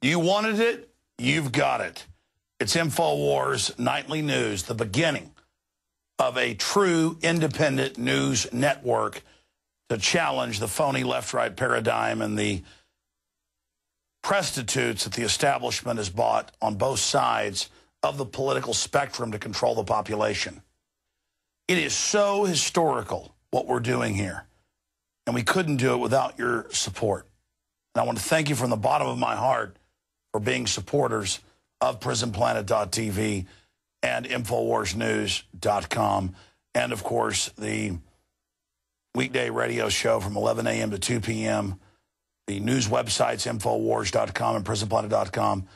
You wanted it, you've got it. It's InfoWars Nightly News, the beginning of a true independent news network to challenge the phony left-right paradigm and the prostitutes that the establishment has bought on both sides of the political spectrum to control the population. It is so historical what we're doing here, and we couldn't do it without your support. And I want to thank you from the bottom of my heart for being supporters of PrisonPlanet.tv and InfoWarsNews.com, and, of course, the weekday radio show from 11 a.m. to 2 p.m., the news websites, InfoWars.com and PrisonPlanet.com.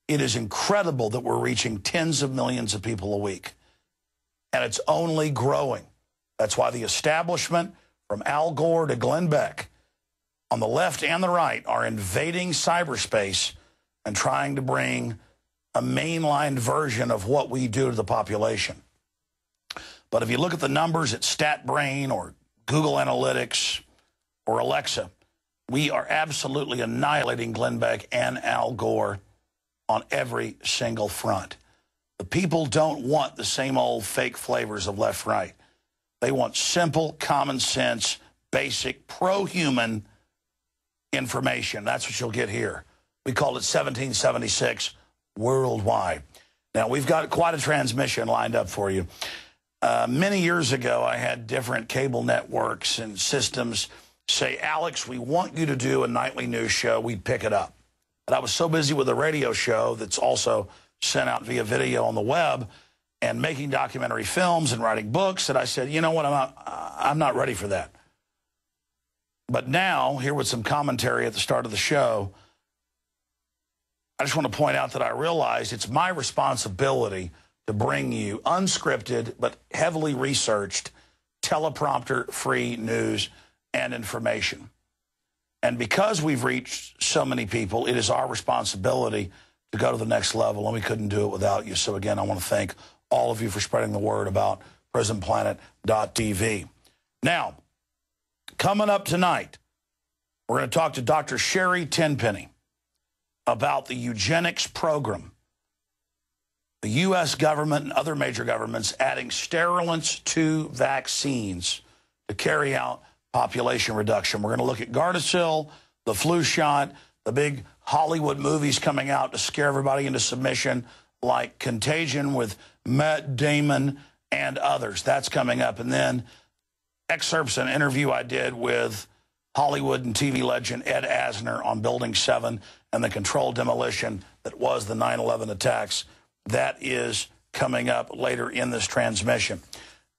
It is incredible that we're reaching tens of millions of people a week, and it's only growing. That's why the establishment, from Al Gore to Glenn Beck, on the left and the right, are invading cyberspace and trying to bring a mainline version of what we do to the population. But if you look at the numbers at StatBrain or Google Analytics or Alexa, we are absolutely annihilating Glenn Beck and Al Gore on every single front. The people don't want the same old fake flavors of left-right. They want simple, common sense, basic, pro-human information. That's what you'll get here. We call it 1776 worldwide. Now, we've got quite a transmission lined up for you. Many years ago, I had different cable networks and systems say, Alex, we want you to do a nightly news show. We'd pick it up. But I was so busy with a radio show that's also sent out via video on the web and making documentary films and writing books that I said, you know what, I'm not ready for that. But now, here with some commentary at the start of the show, I just want to point out that I realize it's my responsibility to bring you unscripted but heavily researched, teleprompter-free news and information. And because we've reached so many people, it is our responsibility to go to the next level, and we couldn't do it without you. So again, I want to thank all of you for spreading the word about PrisonPlanet.tv. Now, coming up tonight, we're going to talk to Dr. Sherri Tenpenny about the eugenics program. The U.S. government and other major governments adding sterilants to vaccines to carry out population reduction. We're going to look at Gardasil, the flu shot, the big Hollywood movies coming out to scare everybody into submission, like Contagion with Matt Damon and others. That's coming up. And then excerpts an interview I did with Hollywood and TV legend Ed Asner on Building 7 and the controlled demolition that was the 9/11 attacks. That is coming up later in this transmission.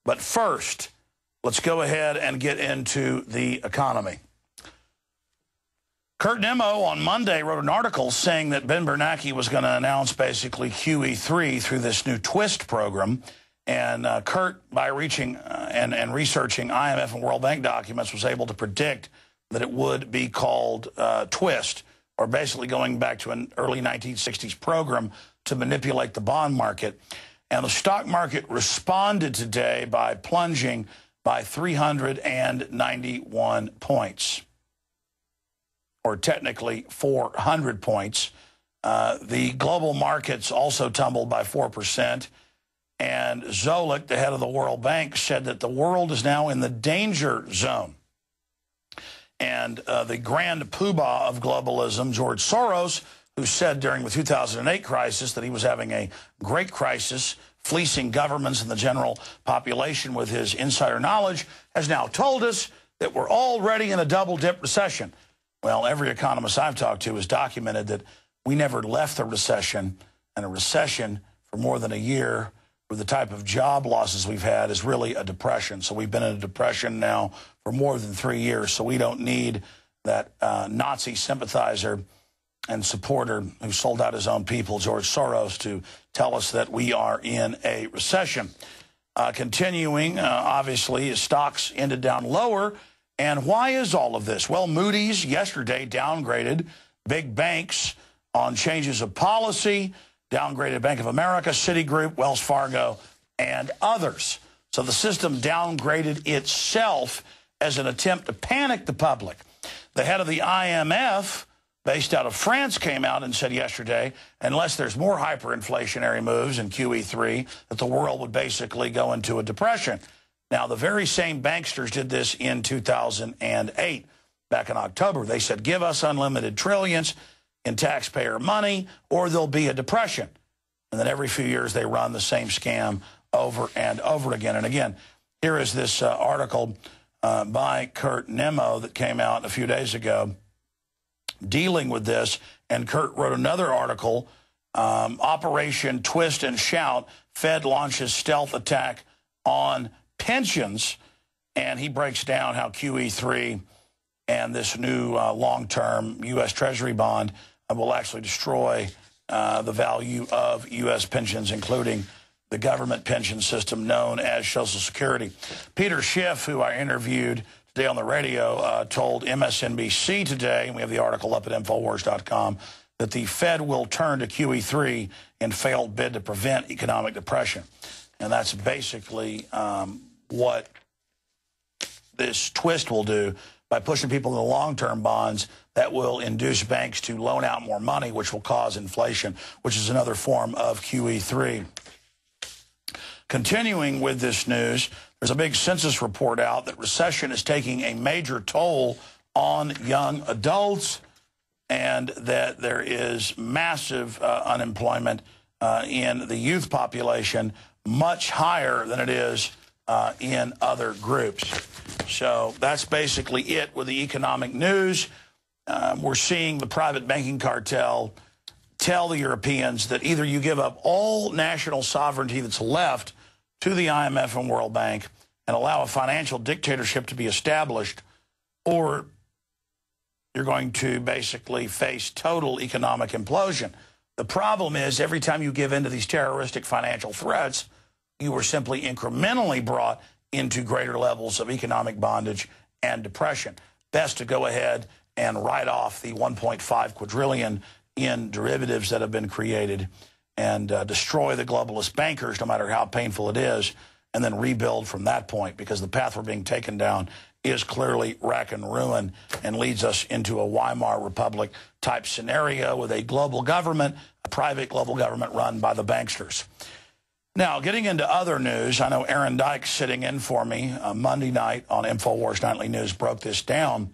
But first, let's go ahead and get into the economy. Kurt Nimmo on Monday wrote an article saying that Ben Bernanke was going to announce basically QE3 through this new TWIST program. And Kurt, by reaching and researching IMF and World Bank documents, was able to predict that it would be called TWIST, or basically going back to an early 1960s program to manipulate the bond market. And the stock market responded today by plunging by 391 points, or technically 400 points. The global markets also tumbled by 4%. And Zolik, the head of the World Bank, said that the world is now in the danger zone. And the grand poobah of globalism, George Soros, who said during the 2008 crisis that he was having a great crisis, fleecing governments and the general population with his insider knowledge, has now told us that we're already in a double-dip recession. Well, every economist I've talked to has documented that we never left the recession, and a recession for more than a year with the type of job losses we've had is really a depression. So we've been in a depression now for more than 3 years, so we don't need that Nazi sympathizer and supporter who sold out his own people, George Soros, to tell us that we are in a recession. Continuing, obviously, stocks ended down lower. And why is all of this? Well, Moody's yesterday downgraded big banks on changes of policy, downgraded Bank of America, Citigroup, Wells Fargo, and others. So the system downgraded itself as an attempt to panic the public. The head of the IMF based out of France, came out and said yesterday, unless there's more hyperinflationary moves in QE3, that the world would basically go into a depression. Now, the very same banksters did this in 2008, back in October. They said, give us unlimited trillions in taxpayer money, or there'll be a depression. And then every few years, they run the same scam over and over again. And again, here is this article by Kurt Nemo that came out a few days ago dealing with this. And Kurt wrote another article, Operation Twist and Shout, Fed launches stealth attack on pensions. And he breaks down how QE3 and this new long-term U.S. Treasury bond will actually destroy the value of U.S. pensions, including the government pension system known as Social Security. Peter Schiff, who I interviewed today on the radio, told MSNBC today, and we have the article up at Infowars.com, that the Fed will turn to QE3 in failed bid to prevent economic depression. And that's basically what this twist will do by pushing people into long-term bonds that will induce banks to loan out more money, which will cause inflation, which is another form of QE3. Continuing with this news, there's a big census report out that recession is taking a major toll on young adults and that there is massive unemployment in the youth population, much higher than it is in other groups. So that's basically it with the economic news. We're seeing the private banking cartel tell the Europeans that either you give up all national sovereignty that's left to the IMF and World Bank and allow a financial dictatorship to be established, or you're going to basically face total economic implosion. The problem is every time you give in to these terroristic financial threats, you are simply incrementally brought into greater levels of economic bondage and depression. Best to go ahead and write off the 1.5 quadrillion in derivatives that have been created and destroy the globalist bankers, no matter how painful it is, and then rebuild from that point, because the path we're being taken down is clearly rack and ruin and leads us into a Weimar Republic type scenario with a global government, a private global government run by the banksters. Now, getting into other news, I know Aaron Dykes sitting in for me Monday night on InfoWars Nightly News broke this down.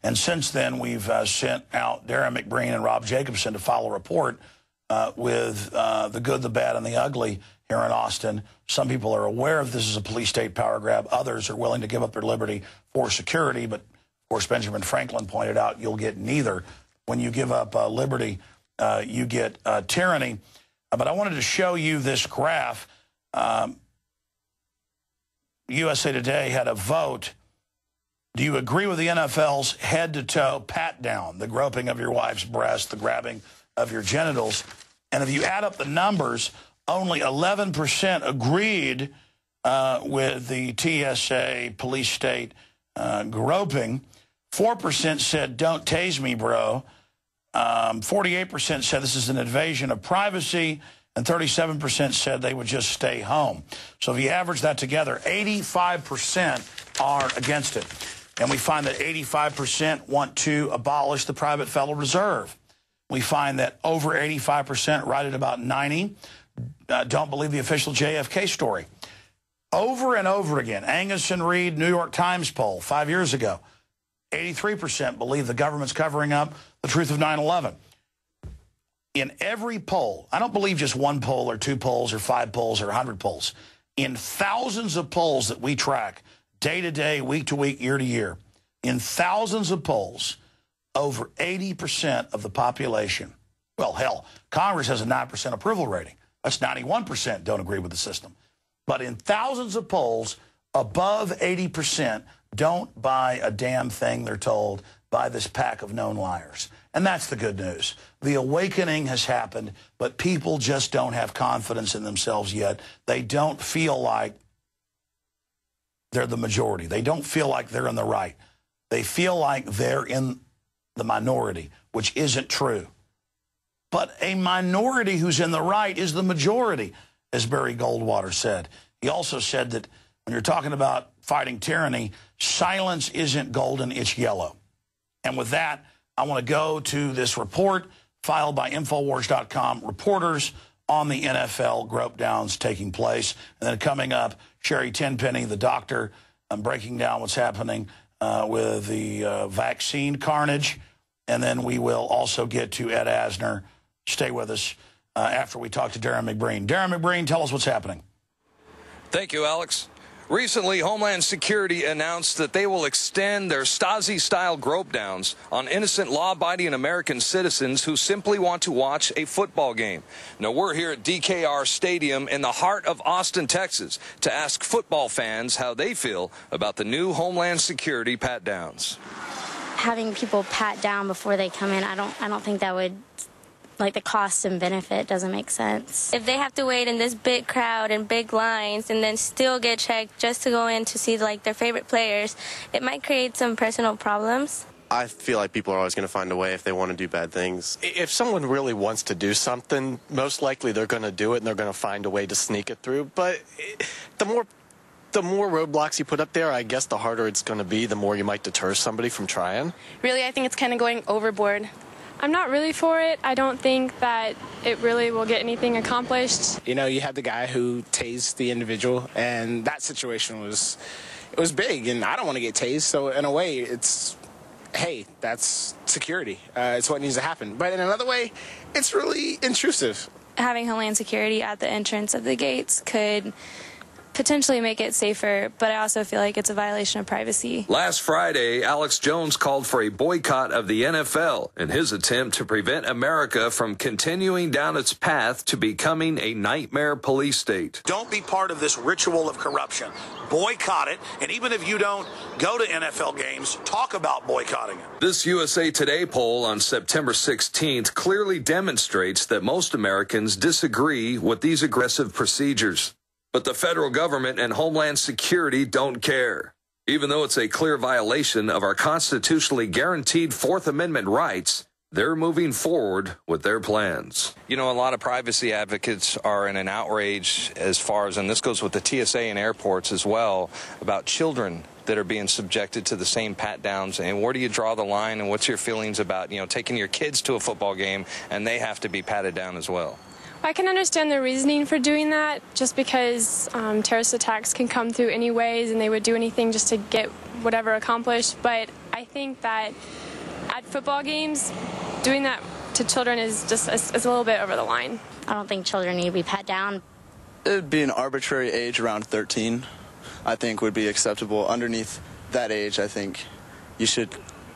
And since then, we've sent out Darren McBreen and Rob Jacobson to file a report with the good, the bad, and the ugly here in Austin. Some people are aware of this as a police state power grab. Others are willing to give up their liberty for security. But, of course, Benjamin Franklin pointed out you'll get neither. When you give up liberty, you get tyranny. But I wanted to show you this graph. USA Today had a vote. Do you agree with the NFL's head-to-toe pat-down, the groping of your wife's breast, the grabbing of your genitals? And if you add up the numbers, only 11% agreed with the TSA police state groping. 4% said, don't tase me, bro. 48% said this is an invasion of privacy, and 37% said they would just stay home. So if you average that together, 85% are against it. And we find that 85% want to abolish the private Federal Reserve. We find that over 85%, right at about 90%, don't believe the official JFK story. Over and over again, Angus and Reid New York Times poll 5 years ago, 83% believe the government's covering up the truth of 9/11. In every poll, I don't believe just one poll or two polls or 5 polls or 100 polls. In thousands of polls that we track, day to day, week to week, year to year, in thousands of polls, over 80% of the population, well, hell, Congress has a 9% approval rating. That's 91% don't agree with the system. But in thousands of polls, above 80% don't buy a damn thing they're told by this pack of known liars. And that's the good news. The awakening has happened, but people just don't have confidence in themselves yet. They don't feel like they're the majority. They don't feel like they're in the right. They feel like they're in the minority, which isn't true. But a minority who's in the right is the majority, as Barry Goldwater said. He also said that when you're talking about fighting tyranny, silence isn't golden, it's yellow. And with that, I want to go to this report filed by Infowars.com reporters on the NFL grope downs taking place. And then coming up, Sherri Tenpenny, the doctor, breaking down what's happening with the vaccine carnage. And then we will also get to Ed Asner. Stay with us after we talk to Darren McBreen. Darren McBreen, tell us what's happening. Thank you, Alex. Recently, Homeland Security announced that they will extend their Stasi-style grope downs on innocent, law-abiding American citizens who simply want to watch a football game. Now, we're here at DKR Stadium in the heart of Austin, Texas, to ask football fans how they feel about the new Homeland Security pat-downs. Having people pat down before they come in, I don't think that would... Like, the cost and benefit doesn't make sense. If they have to wait in this big crowd and big lines and then still get checked just to go in to see, like, their favorite players, it might create some personal problems. I feel like people are always going to find a way if they want to do bad things. If someone really wants to do something, most likely they're going to do it and they're going to find a way to sneak it through. But the more roadblocks you put up there, I guess the harder it's going to be, the more you might deter somebody from trying. Really, I think it's kind of going overboard. I'm not really for it. I don't think that it really will get anything accomplished. You know, you had the guy who tased the individual, and that situation was big, and I don't want to get tased. So in a way, it's, hey, that's security. It's what needs to happen. But in another way, it's really intrusive. Having Homeland Security at the entrance of the gates could potentially make it safer, but I also feel like it's a violation of privacy. Last Friday, Alex Jones called for a boycott of the NFL in his attempt to prevent America from continuing down its path to becoming a nightmare police state. Don't be part of this ritual of corruption. Boycott it, and even if you don't go to NFL games, talk about boycotting it. This USA Today poll on September 16th clearly demonstrates that most Americans disagree with these aggressive procedures. But the federal government and Homeland Security don't care. Even though it's a clear violation of our constitutionally guaranteed Fourth Amendment rights, they're moving forward with their plans. You know, a lot of privacy advocates are in an outrage as far as, and this goes with the TSA and airports as well, about children that are being subjected to the same pat-downs. And where do you draw the line, and what's your feelings about, you know, taking your kids to a football game and they have to be patted down as well? I can understand the reasoning for doing that, just because terrorist attacks can come through any ways and they would do anything just to get whatever accomplished. But I think that at football games, doing that to children is just a little bit over the line. I don't think children need to be pat down. It would be an arbitrary age around 13, I think would be acceptable. Underneath that age, I think you should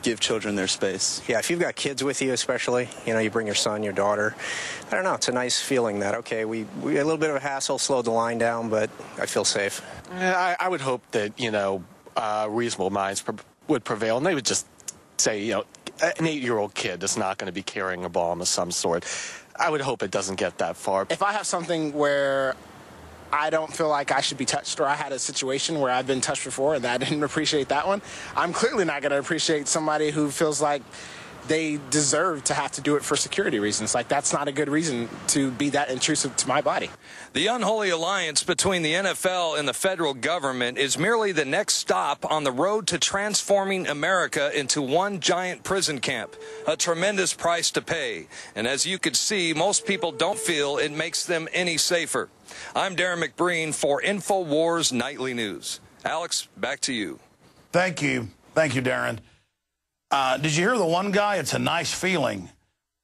give children their space. Yeah, if you've got kids with you, especially, you know, you bring your son, your daughter, I don't know, it's a nice feeling that, okay, we had a little bit of a hassle, slowed the line down, but I feel safe. I would hope that, you know, reasonable minds would prevail, and they would just say, you know, an 8-year-old kid is not going to be carrying a bomb of some sort. I would hope it doesn't get that far. If I have something where I don't feel like I should be touched, or I had a situation where I've been touched before and I didn't appreciate that one, I'm clearly not going to appreciate somebody who feels like they deserve to have to do it for security reasons. Like, that's not a good reason to be that intrusive to my body. The unholy alliance between the NFL and the federal government is merely the next stop on the road to transforming America into one giant prison camp, a tremendous price to pay. And as you could see, most people don't feel it makes them any safer. I'm Darren McBreen for InfoWars Nightly News. Alex, back to you. Thank you. Thank you, Darren. Did you hear the one guy? It's a nice feeling.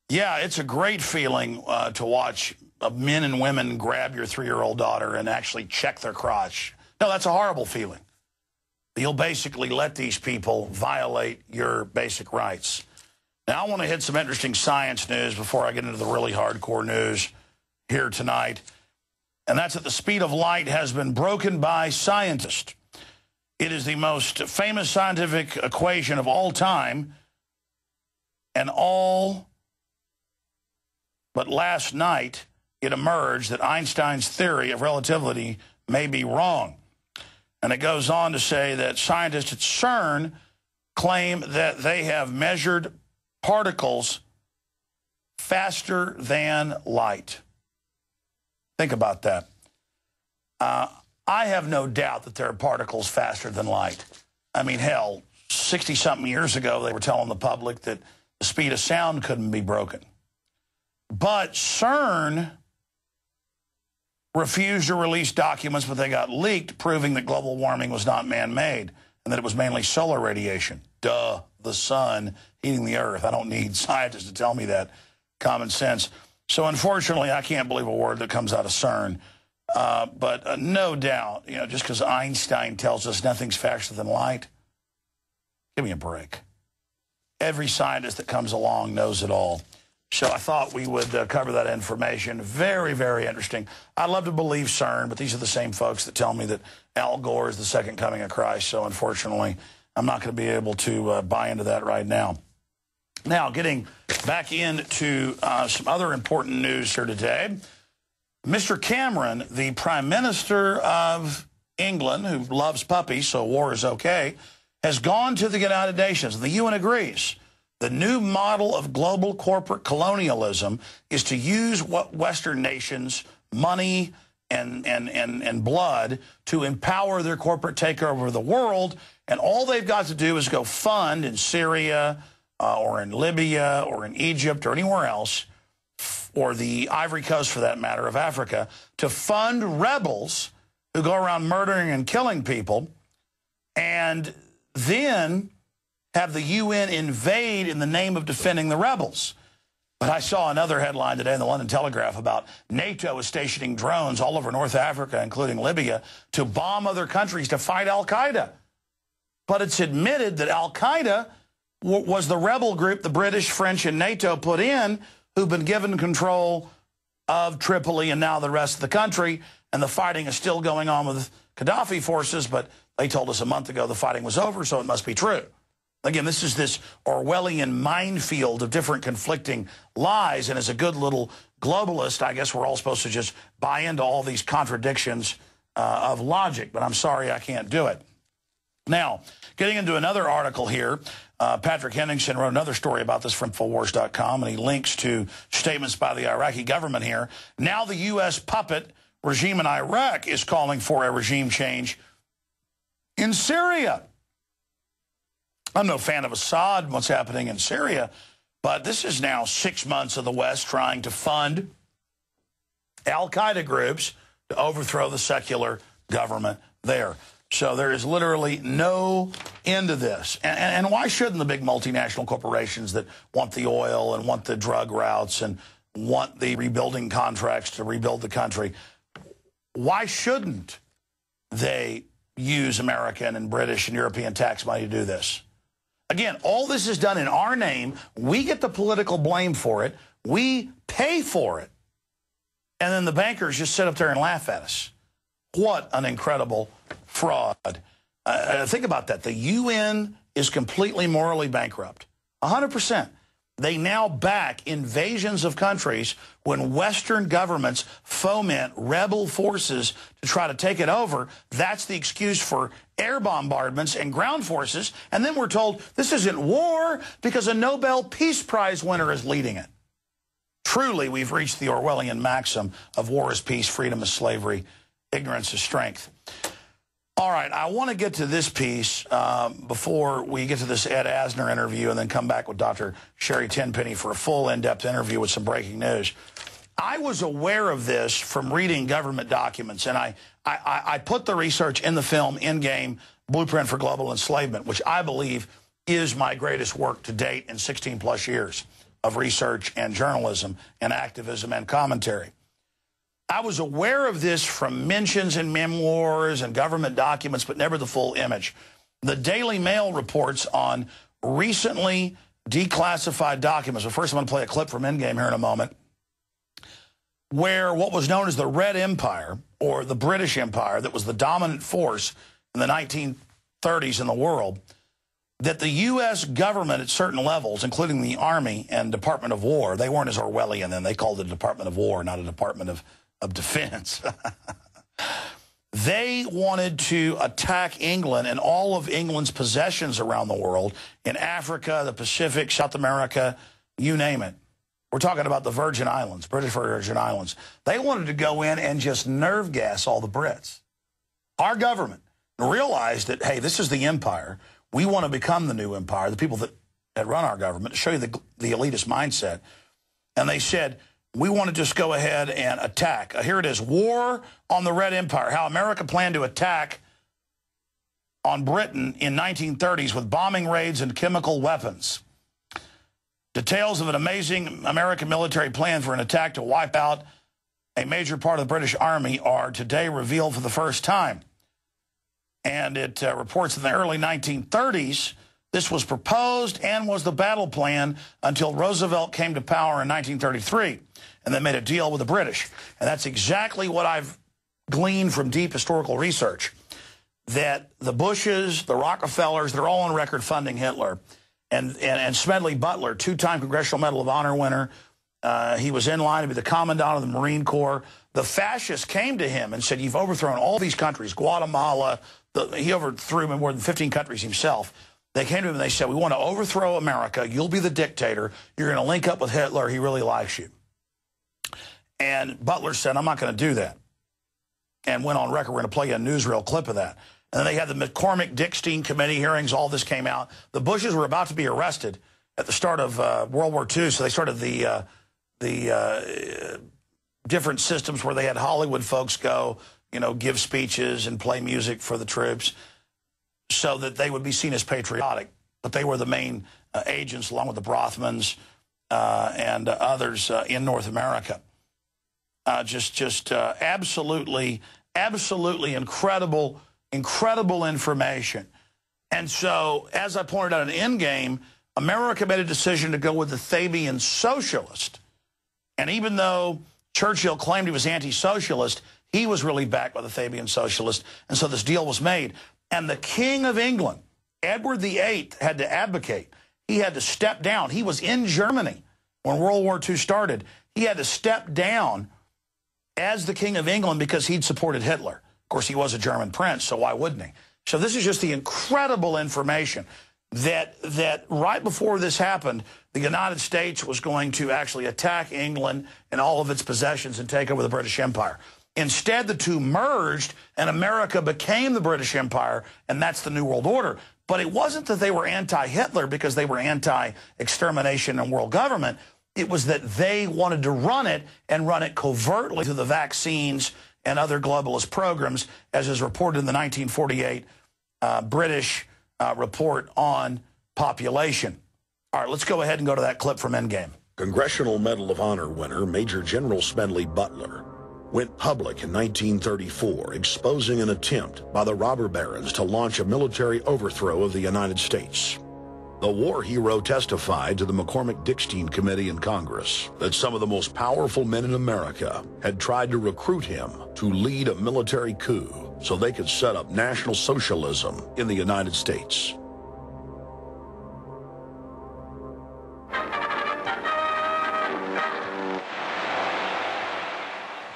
Yeah, it's a great feeling to watch men and women grab your 3-year-old daughter and actually check their crotch. No, that's a horrible feeling. You'll basically let these people violate your basic rights. Now, I want to hit some interesting science news before I get into the really hardcore news here tonight. And that's that the speed of light has been broken by scientists. It is the most famous scientific equation of all time, and all but last night it emerged that Einstein's theory of relativity may be wrong. And it goes on to say that scientists at CERN claim that they have measured particles faster than light. Think about that. I have no doubt that there are particles faster than light. I mean, hell, 60-something years ago, they were telling the public that the speed of sound couldn't be broken. But CERN refused to release documents, but they got leaked, proving that global warming was not man-made and that it was mainly solar radiation. Duh, the sun heating the earth. I don't need scientists to tell me that. Common sense. So unfortunately, I can't believe a word that comes out of CERN. But no doubt, you know, just because Einstein tells us nothing's faster than light, give me a break. Every scientist that comes along knows it all. So I thought we would cover that information. Very, very interesting. I'd love to believe CERN, but these are the same folks that tell me that Al Gore is the second coming of Christ. So unfortunately, I'm not going to be able to buy into that right now. Now, getting back into some other important news here today. Mr. Cameron, the Prime Minister of England, who loves puppies, so war is okay, has gone to the United Nations, and the UN agrees. The new model of global corporate colonialism is to use what Western nations' money and blood to empower their corporate takeover of the world, and all they've got to do is go fund in Syria or in Libya or in Egypt or anywhere else, or the Ivory Coast for that matter of Africa, to fund rebels who go around murdering and killing people, and then have the UN invade in the name of defending the rebels. But I saw another headline today in the London Telegraph about NATO is stationing drones all over North Africa, including Libya, to bomb other countries to fight al-Qaeda. But it's admitted that al-Qaeda was the rebel group the British, French, and NATO put in, who've been given control of Tripoli and now the rest of the country, and the fighting is still going on with Gaddafi forces, but they told us a month ago the fighting was over, so it must be true. Again, this is this Orwellian minefield of different conflicting lies, and as a good little globalist, I guess we're all supposed to just buy into all these contradictions of logic, but I'm sorry I can't do it. Now, getting into another article here, Patrick Henningsen wrote another story about this from Infowars.com, and he links to statements by the Iraqi government here. Now the U.S. puppet regime in Iraq is calling for a regime change in Syria. I'm no fan of Assad and what's happening in Syria, but this is now 6 months of the West trying to fund al-Qaeda groups to overthrow the secular government there. So there is literally no end to this. And why shouldn't the big multinational corporations that want the oil and want the drug routes and want the rebuilding contracts to rebuild the country, why shouldn't they use American and British and European tax money to do this? Again, all this is done in our name. We get the political blame for it. We pay for it. And then the bankers just sit up there and laugh at us. What an incredible fraud. Think about that. The UN is completely morally bankrupt. 100%. They now back invasions of countries when Western governments foment rebel forces to try to take it over. That's the excuse for air bombardments and ground forces. And then we're told this isn't war because a Nobel Peace Prize winner is leading it. Truly, we've reached the Orwellian maxim of war is peace, freedom is slavery, ignorance is strength. All right, I want to get to this piece before we get to this Ed Asner interview and then come back with Dr. Sherri Tenpenny for a full in-depth interview with some breaking news. I was aware of this from reading government documents, and I put the research in the film Endgame, Blueprint for Global Enslavement, which I believe is my greatest work to date in 16-plus years of research and journalism and activism and commentary. I was aware of this from mentions in memoirs and government documents, but never the full image. The Daily Mail reports on recently declassified documents. Well, first I'm going to play a clip from Endgame here in a moment, where what was known as the Red Empire, or the British Empire, that was the dominant force in the 1930s in the world, that the U.S. government at certain levels, including the Army and Department of War, they weren't as Orwellian then. They called it a Department of War, not a Department of Defense. They wanted to attack England and all of England's possessions around the world, in Africa, the Pacific, South America, you name it. We're talking about the Virgin Islands, British Virgin Islands. They wanted to go in and just nerve gas all the Brits. Our government realized that, hey, this is the empire. We want to become the new empire, the people that had run our government, to show you the elitist mindset. And they said, we want to just go ahead and attack. Here it is, War on the Red Empire, how America planned to attack on Britain in 1930s with bombing raids and chemical weapons. Details of an amazing American military plan for an attack to wipe out a major part of the British Army are today revealed for the first time. And it reports in the early 1930s, this was proposed and was the battle plan until Roosevelt came to power in 1933, and they made a deal with the British. And that's exactly what I've gleaned from deep historical research, that the Bushes, the Rockefellers, they're all on record funding Hitler. And Smedley Butler, two-time Congressional Medal of Honor winner, he was in line to be the Commandant of the Marine Corps. The fascists came to him and said, you've overthrown all these countries, Guatemala. He overthrew more than 15 countries himself. They came to him and they said, we want to overthrow America. You'll be the dictator. You're going to link up with Hitler. He really likes you. And Butler said, I'm not going to do that. And went on record, we're going to play you a newsreel clip of that. And then they had the McCormick-Dickstein committee hearings. All this came out. The Bushes were about to be arrested at the start of World War II, so they started the different systems where they had Hollywood folks go, you know, give speeches and play music for the troops so that they would be seen as patriotic. But they were the main agents, along with the Brothmans and others in North America. Just absolutely incredible information. And so, as I pointed out in Endgame, America made a decision to go with the Fabian socialist. And even though Churchill claimed he was anti-socialist, he was really backed by the Fabian socialist. And so this deal was made. And the King of England, Edward VIII, had to abdicate. He had to step down. He was in Germany when World War II started. He had to step down as the King of England because he'd supported Hitler. Of course, he was a German prince, so why wouldn't he? So this is just the incredible information that right before this happened, the United States was going to actually attack England and all of its possessions and take over the British Empire. Instead, the two merged, and America became the British Empire, and that's the New World Order. But it wasn't that they were anti-Hitler because they were anti-extermination and world government. It was that they wanted to run it and run it covertly through the vaccines and other globalist programs, as is reported in the 1948 British report on population. All right, let's go ahead and go to that clip from Endgame. Congressional Medal of Honor winner Major General Smedley Butler went public in 1934, exposing an attempt by the robber barons to launch a military overthrow of the United States. The war hero testified to the McCormick-Dickstein Committee in Congress that some of the most powerful men in America had tried to recruit him to lead a military coup so they could set up National Socialism in the United States.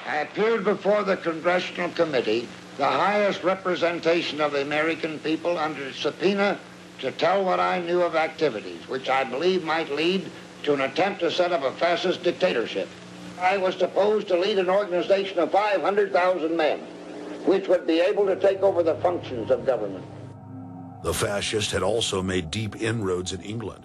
I appeared before the Congressional Committee, the highest representation of the American people, under subpoena to tell what I knew of activities which I believe might lead to an attempt to set up a fascist dictatorship. I was supposed to lead an organization of 500,000 men, which would be able to take over the functions of government. The fascists had also made deep inroads in England.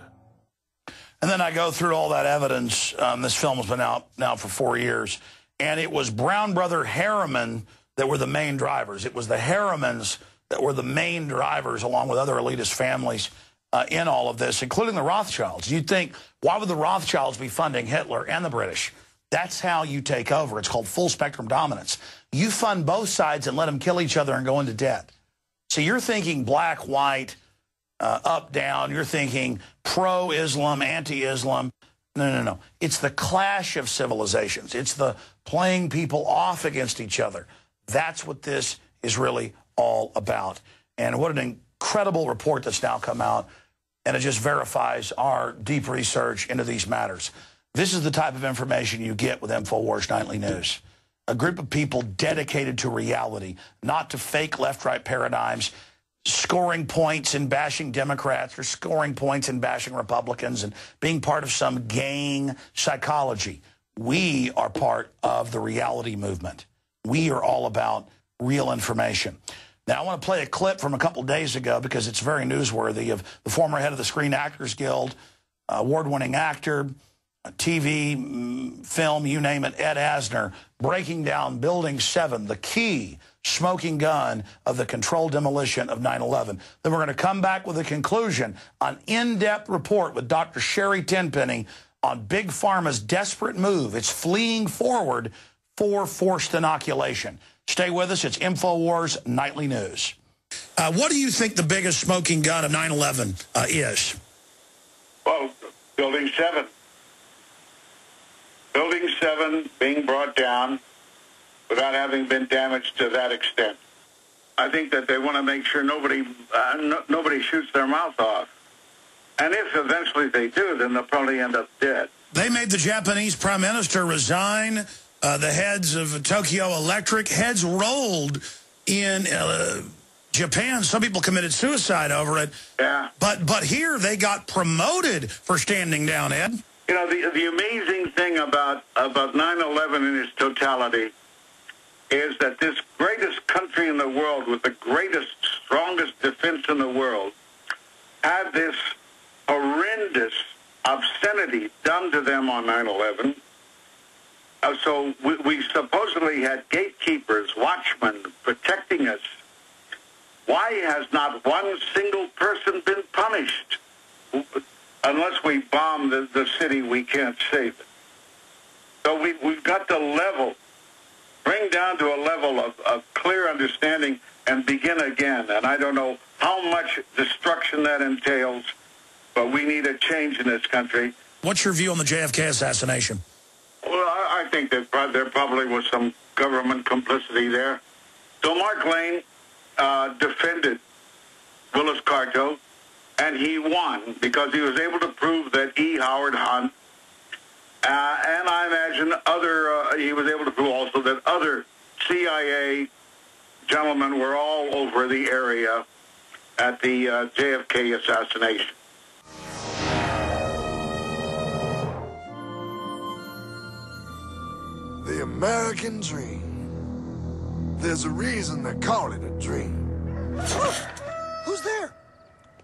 And then I go through all that evidence. This film has been out now for 4 years. And it was Brown Brother Harriman that were the main drivers. It was the Harrimans that were the main drivers, along with other elitist families, in all of this, including the Rothschilds. You'd think, why would the Rothschilds be funding Hitler and the British? That's how you take over. It's called full spectrum dominance. You fund both sides and let them kill each other and go into debt. So you're thinking black, white, up, down. You're thinking pro-Islam, anti-Islam. No. It's the clash of civilizations. It's the playing people off against each other. That's what this is really all about. And what an incredible report that's now come out. And it just verifies our deep research into these matters. This is the type of information you get with InfoWars Nightly News. A group of people dedicated to reality, not to fake left-right paradigms, scoring points and bashing Democrats or scoring points and bashing Republicans and being part of some gang psychology. We are part of the reality movement. We are all about real information. Now, I want to play a clip from a couple days ago because it's very newsworthy of the former head of the Screen Actors Guild, award-winning actor, TV, film, you name it, Ed Asner, breaking down Building 7, the key smoking gun of the controlled demolition of 9/11. Then we're going to come back with a conclusion, an in-depth report with Dr. Sherri Tenpenny on Big Pharma's desperate move. It's fleeing forward for forced inoculation. Stay with us. It's InfoWars Nightly News. What do you think the biggest smoking gun of 9/11 is? Well, Building 7. Building 7 being brought down without having been damaged to that extent. I think that they want to make sure nobody shoots their mouth off. And if eventually they do, then they'll probably end up dead. They made the Japanese prime minister resign. The heads of Tokyo Electric, heads rolled in Japan. Some people committed suicide over it. Yeah. But here they got promoted for standing down, Ed. You know, the amazing thing about 9/11 in its totality is that this greatest country in the world with the greatest, strongest defense in the world had this horrendous obscenity done to them on 9/11. So we supposedly had gatekeepers, watchmen protecting us. Why has not one single person been punished? Unless we bomb the city, we can't save it. So we've got to bring down to a level of clear understanding and begin again. And I don't know how much destruction that entails, but we need a change in this country. What's your view on the JFK assassination? Well, I think that there probably was some government complicity there. So Mark Lane defended Willis Carto, and he won because he was able to prove that E. Howard Hunt, and I imagine he was able to prove also that other CIA gentlemen were all over the area at the JFK assassination. The American dream. There's a reason they call it a dream. Who's there?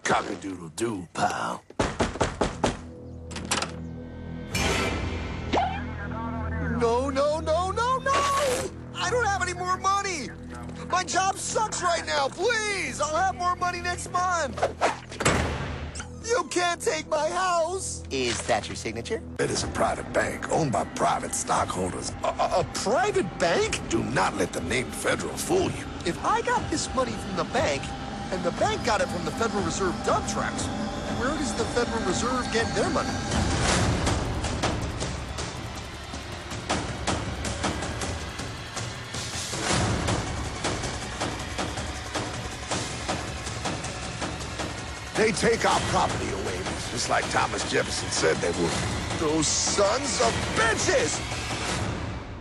Cock-a-doodle-doo, pal. No, no, no, no, no! I don't have any more money! My job sucks right now, please! I'll have more money next month! You can't take my house! Is that your signature? It is a private bank owned by private stockholders. A private bank? Do not let the name Federal fool you. If I got this money from the bank, and the bank got it from the Federal Reserve dump trucks, where does the Federal Reserve get their money? They take our property away, just like Thomas Jefferson said they would. Those sons of bitches!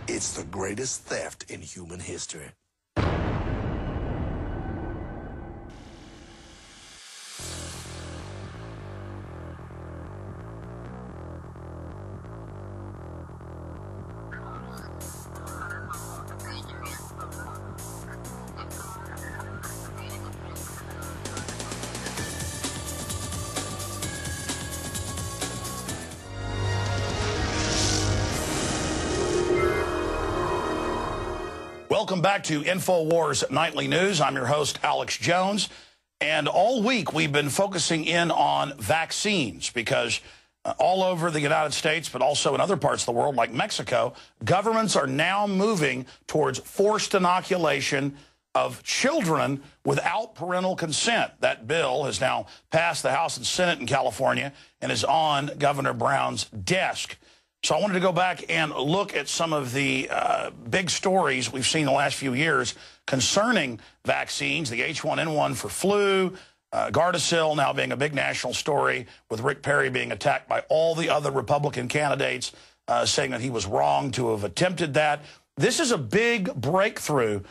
It's the greatest theft in human history. Welcome back to InfoWars Nightly News. I'm your host, Alex Jones. And all week we've been focusing in on vaccines because all over the United States, but also in other parts of the world like Mexico, governments are now moving towards forced inoculation of children without parental consent. That bill has now passed the House and Senate in California and is on Governor Brown's desk. So I wanted to go back and look at some of the big stories we've seen the last few years concerning vaccines, the H1N1 for flu, Gardasil now being a big national story, with Rick Perry being attacked by all the other Republican candidates, saying that he was wrong to have attempted that. This is a big breakthrough,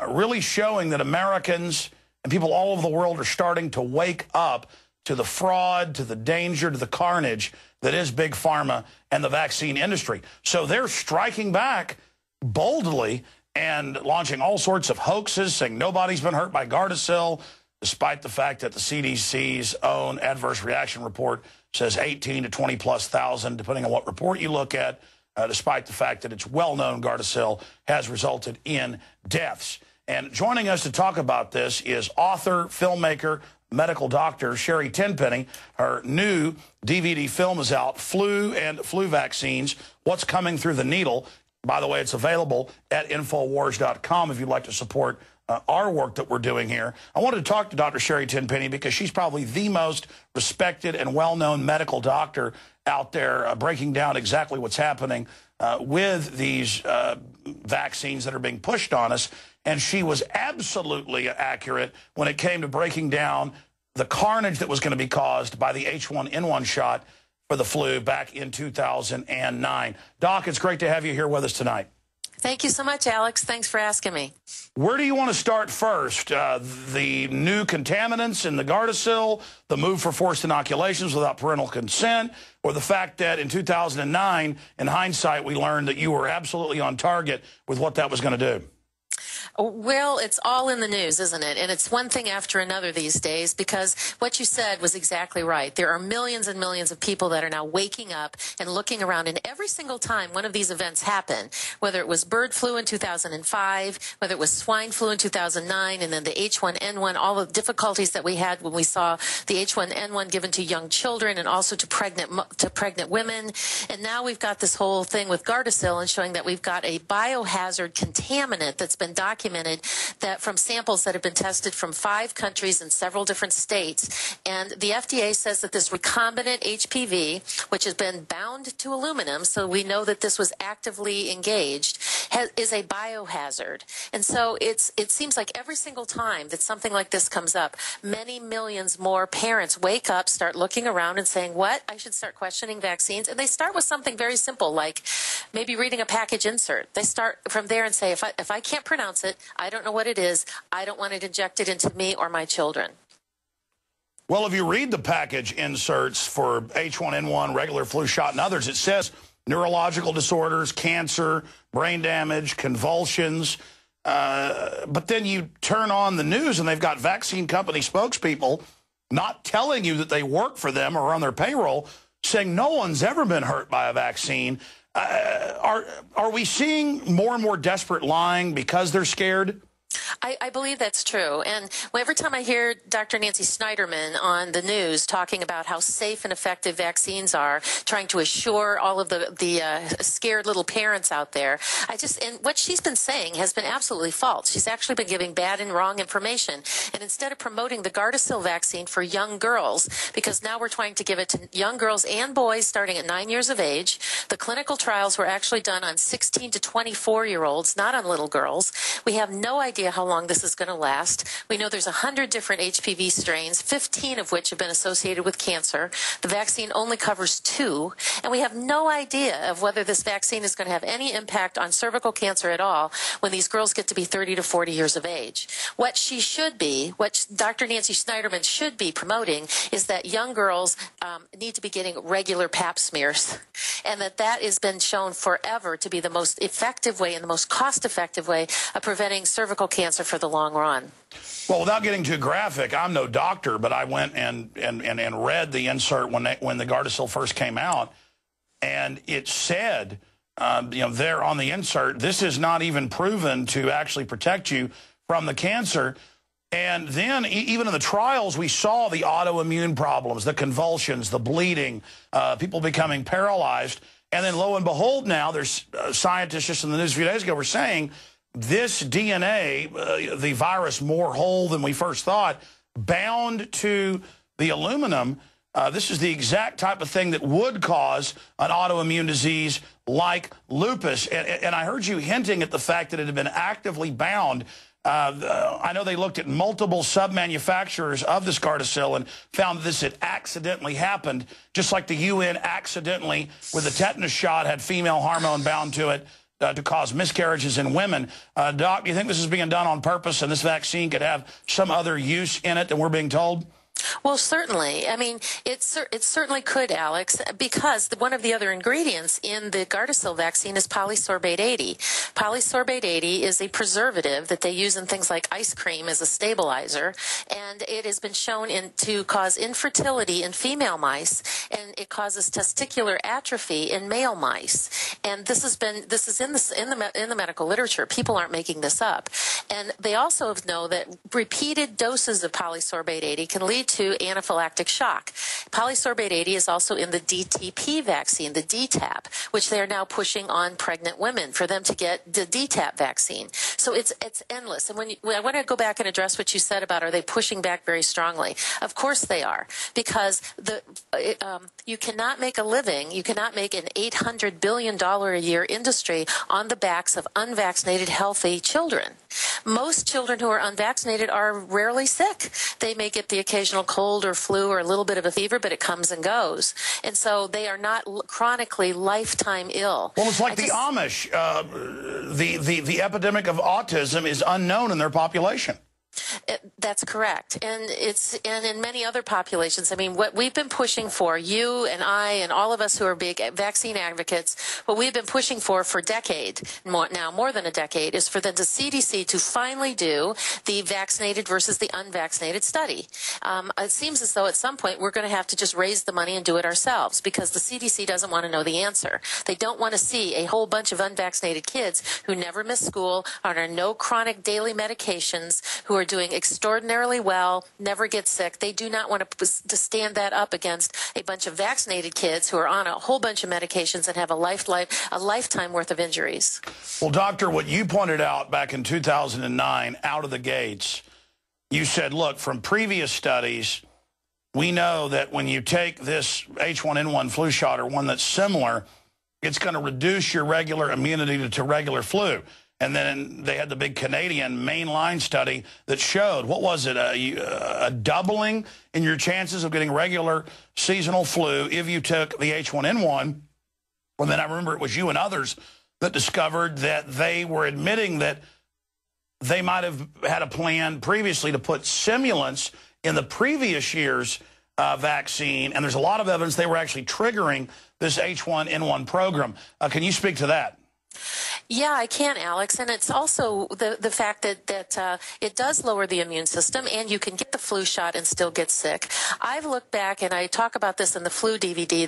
really showing that Americans and people all over the world are starting to wake up to the fraud, to the danger, to the carnage that is Big Pharma and the vaccine industry. So they're striking back boldly and launching all sorts of hoaxes, saying nobody's been hurt by Gardasil, despite the fact that the CDC's own adverse reaction report says 18 to 20+ thousand, depending on what report you look at, despite the fact that it's well-known Gardasil has resulted in deaths. And joining us to talk about this is author, filmmaker, medical doctor Sherri Tenpenny. Her new DVD film is out, Flu and Flu Vaccines, What's Coming Through the Needle. By the way, it's available at Infowars.com if you'd like to support our work that we're doing here. I wanted to talk to Dr. Sherri Tenpenny because she's probably the most respected and well-known medical doctor out there breaking down exactly what's happening with these vaccines that are being pushed on us. And she was absolutely accurate when it came to breaking down the carnage that was going to be caused by the H1N1 shot for the flu back in 2009. Doc, it's great to have you here with us tonight. Thank you so much, Alex. Thanks for asking me. Where do you want to start first? The new contaminants in the Gardasil, the move for forced inoculations without parental consent, or the fact that in 2009, in hindsight, we learned that you were absolutely on target with what that was going to do? Well, it's all in the news, isn't it? And it's one thing after another these days, because what you said was exactly right. There are millions and millions of people that are now waking up and looking around, and every single time one of these events happen, whether it was bird flu in 2005, whether it was swine flu in 2009, and then the H1N1, all the difficulties that we had when we saw the H1N1 given to young children and also to pregnant women. And now we've got this whole thing with Gardasil and showing that we've got a biohazard contaminant that's been documented that from samples that have been tested from 5 countries in several different states. And the FDA says that this recombinant HPV, which has been bound to aluminum, so we know that this was actively engaged, is a biohazard. And so it seems like every single time that something like this comes up, many millions more parents wake up, start looking around and saying, what? I should start questioning vaccines. And they start with something very simple, like maybe reading a package insert. They start from there and say, if I can't pronounce it, I don't know what it is, I don't want it injected into me or my children. Well, if you read the package inserts for H1N1, regular flu shot, and others, it says neurological disorders, cancer, brain damage, convulsions. But then you turn on the news and they've got vaccine company spokespeople not telling you that they work for them or on their payroll, saying no one's ever been hurt by a vaccine. Are we seeing more and more desperate lying because they're scared? I believe that's true. And every time I hear Dr. Nancy Snyderman on the news talking about how safe and effective vaccines are, trying to assure all of the scared little parents out there, and what she's been saying has been absolutely false. She's actually been giving bad and wrong information. And instead of promoting the Gardasil vaccine for young girls, because now we're trying to give it to young girls and boys starting at 9 years of age, the clinical trials were actually done on 16 to 24-year-olds, not on little girls. We have no idea how long this is going to last. We know there's 100 different HPV strains, 15 of which have been associated with cancer. The vaccine only covers 2, and we have no idea of whether this vaccine is going to have any impact on cervical cancer at all when these girls get to be 30 to 40 years of age. What Dr. Nancy Snyderman should be promoting is that young girls need to be getting regular pap smears, and that has been shown forever to be the most effective way and the most cost-effective way of preventing cervical cancer for the long run. Well, without getting too graphic, I'm no doctor, but I went and read the insert when the Gardasil first came out, and it said, there on the insert, this is not even proven to actually protect you from the cancer. And then even in the trials, we saw the autoimmune problems, the convulsions, the bleeding, people becoming paralyzed. And then lo and behold, now there's scientists just in the news a few days ago were saying this DNA, the virus more whole than we first thought, bound to the aluminum. This is the exact type of thing that would cause an autoimmune disease like lupus. And I heard you hinting at the fact that it had been actively bound. I know they looked at multiple sub-manufacturers of this Gardasil and found that this had accidentally happened, just like the UN accidentally, with the tetanus shot, had female hormone bound to it to cause miscarriages in women. Doc, do you think this is being done on purpose and this vaccine could have some other use in it than we're being told? Well, certainly. I mean, it certainly could, Alex, because one of the other ingredients in the Gardasil vaccine is polysorbate 80. Polysorbate 80 is a preservative that they use in things like ice cream as a stabilizer, and it has been shown to cause infertility in female mice, and it causes testicular atrophy in male mice. And this is in the medical literature. People aren't making this up. And they also know that repeated doses of polysorbate 80 can lead to anaphylactic shock. Polysorbate 80 is also in the DTP vaccine, the DTaP, which they are now pushing on pregnant women for them to get the DTaP vaccine. So it's endless. And I want to go back and address what you said about, are they pushing back very strongly? Of course they are, because you cannot make a living, you cannot make an $800 billion a year industry on the backs of unvaccinated, healthy children. Most children who are unvaccinated are rarely sick. They may get the occasional cold or flu or a little bit of a fever, but it comes and goes. And so they are not chronically lifetime ill. Well, it's like the Amish. The epidemic of autism is unknown in their population. That's correct. And in many other populations, I mean, what we've been pushing for, you and I and all of us who are big vaccine advocates, what we've been pushing for more than a decade, is for the CDC to finally do the vaccinated versus the unvaccinated study. It seems as though at some point we're going to have to just raise the money and do it ourselves, because the CDC doesn't want to know the answer. They don't want to see a whole bunch of unvaccinated kids who never miss school, are on no chronic daily medications, who are doing extraordinarily well, never get sick. They do not want to stand that up against a bunch of vaccinated kids who are on a whole bunch of medications and have a lifetime worth of injuries. Well, Doctor, what you pointed out back in 2009, out of the gates, you said, look, from previous studies, we know that when you take this H1N1 flu shot, or one that's similar, it's going to reduce your regular immunity to regular flu. And then they had the big Canadian mainline study that showed, what was it, a doubling in your chances of getting regular seasonal flu if you took the H1N1. And then I remember it was you and others that discovered that they were admitting that they might have had a plan previously to put simulants in the previous year's vaccine. And there's a lot of evidence they were actually triggering this H1N1 program. Can you speak to that? Yeah, I can, Alex. And it's also the fact that it does lower the immune system, and you can get the flu shot and still get sick. I've looked back, and I talk about this in the flu DVD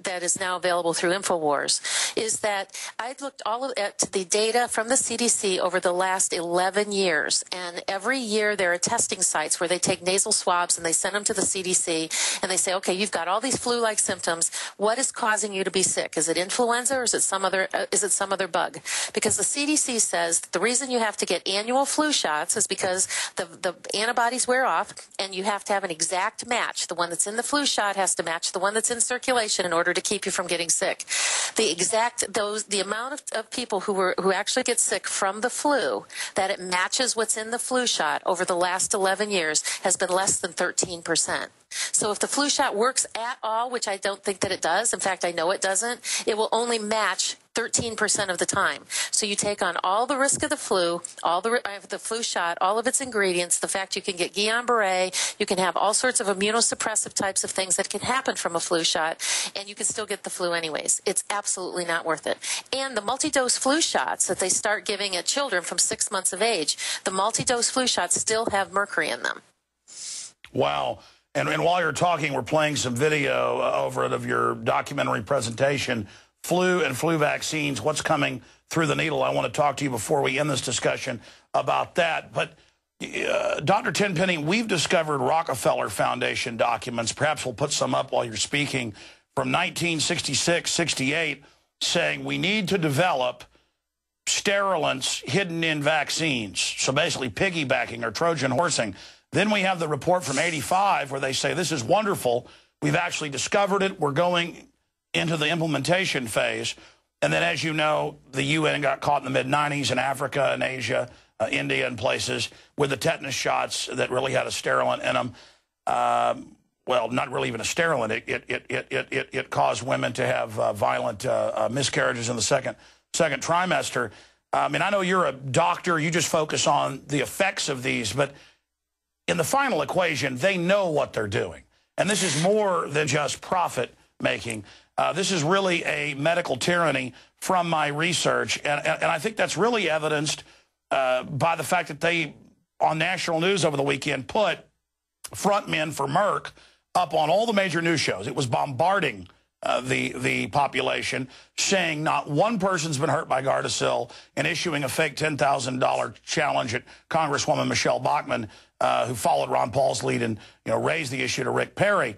that is now available through InfoWars, is that I've looked at the data from the CDC over the last 11 years. And every year there are testing sites where they take nasal swabs and they send them to the CDC, and they say, okay, you've got all these flu-like symptoms. What is causing you to be sick? Is it influenza, or is it some other bug? Because the CDC says the reason you have to get annual flu shots is because the antibodies wear off, and you have to have an exact match. The one that's in the flu shot has to match the one that's in circulation in order to keep you from getting sick. The amount of people who actually get sick from the flu, that it matches what's in the flu shot over the last 11 years, has been less than 13%. So if the flu shot works at all, which I don't think that it does, in fact, I know it doesn't, it will only match 13% of the time. So you take on all the risk of the flu, the flu shot, all of its ingredients, the fact you can get Guillain-Barré, you can have all sorts of immunosuppressive types of things that can happen from a flu shot, and you can still get the flu anyways. It's absolutely not worth it. And the multi-dose flu shots that they start giving at children from 6 months of age, the multi-dose flu shots still have mercury in them. Wow. And while you're talking, we're playing some video over it of your documentary presentation, Flu and Flu Vaccines, What's Coming Through the Needle. I want to talk to you before we end this discussion about that. But, Dr. Tenpenny, we've discovered Rockefeller Foundation documents, perhaps we'll put some up while you're speaking, from 1966, 68, saying we need to develop sterilants hidden in vaccines. So basically piggybacking or Trojan horsing. Then we have the report from 85 where they say this is wonderful. We've actually discovered it. We're going into the implementation phase. And then, as you know, the UN got caught in the mid-90s in Africa and Asia, India and places with the tetanus shots that really had a sterilant in them. Well, not really even a sterilant. It caused women to have violent miscarriages in the second trimester. I mean, I know you're a doctor. You just focus on the effects of these, but in the final equation, they know what they're doing. And this is more than just profit making. This is really a medical tyranny from my research. And I think that's really evidenced by the fact that they, on national news over the weekend, put frontmen for Merck up on all the major news shows. It was bombarding the population, saying not one person's been hurt by Gardasil, and issuing a fake $10,000 challenge at Congresswoman Michelle Bachmann, who followed Ron Paul's lead and raised the issue to Rick Perry.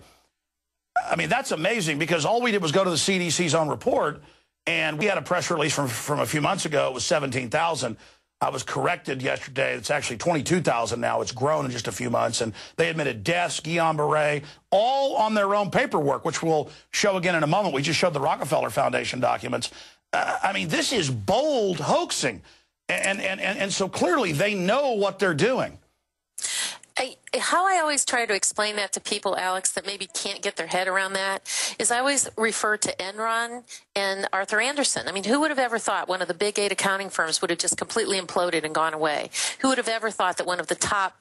I mean, that's amazing, because all we did was go to the CDC's own report, and we had a press release from a few months ago. It was 17,000. I was corrected yesterday. It's actually 22,000 now. It's grown in just a few months. And they admitted deaths, Guillain-Barré, all on their own paperwork, which we'll show again in a moment. We just showed the Rockefeller Foundation documents. I mean, this is bold hoaxing. And so clearly they know what they're doing. How I always try to explain that to people, Alex, that maybe can't get their head around that, is I always refer to Enron and Arthur Andersen. I mean, who would have ever thought one of the big 8 accounting firms would have just completely imploded and gone away? Who would have ever thought that one of the top,